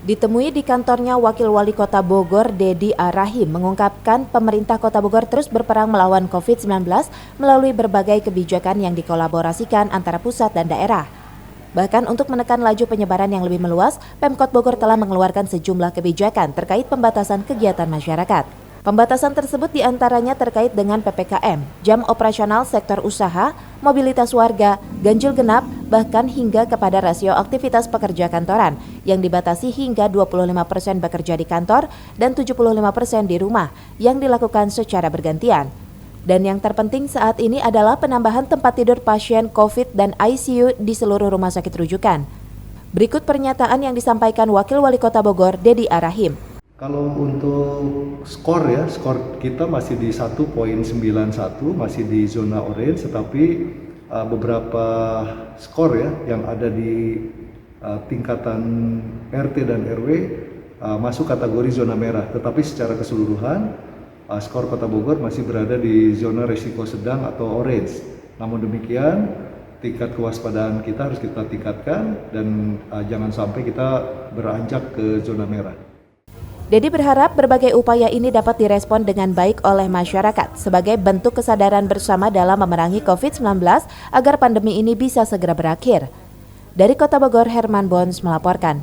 Ditemui di kantornya Wakil Wali Kota Bogor, Dedi Arahim, mengungkapkan pemerintah Kota Bogor terus berperang melawan COVID-19 melalui berbagai kebijakan yang dikolaborasikan antara pusat dan daerah. Bahkan untuk menekan laju penyebaran yang lebih meluas, Pemkot Bogor telah mengeluarkan sejumlah kebijakan terkait pembatasan kegiatan masyarakat. Pembatasan tersebut diantaranya terkait dengan PPKM, jam operasional sektor usaha, mobilitas warga, ganjil genap, bahkan hingga kepada rasio aktivitas pekerja kantoran yang dibatasi hingga 25% bekerja di kantor dan 75% di rumah yang dilakukan secara bergantian. Dan yang terpenting saat ini adalah penambahan tempat tidur pasien COVID dan ICU di seluruh rumah sakit rujukan. Berikut pernyataan yang disampaikan Wakil Wali Kota Bogor, Dedi Arahim. Kalau untuk skor kita masih di 1.91, masih di zona orange, tetapi beberapa skor yang ada di tingkatan RT dan RW masuk kategori zona merah. Tetapi secara keseluruhan skor Kota Bogor masih berada di zona risiko sedang atau orange. Namun demikian, tingkat kewaspadaan kita harus kita tingkatkan dan jangan sampai kita beranjak ke zona merah. Dedi berharap berbagai upaya ini dapat direspon dengan baik oleh masyarakat sebagai bentuk kesadaran bersama dalam memerangi COVID-19 agar pandemi ini bisa segera berakhir. Dari Kota Bogor, Herman Bons melaporkan.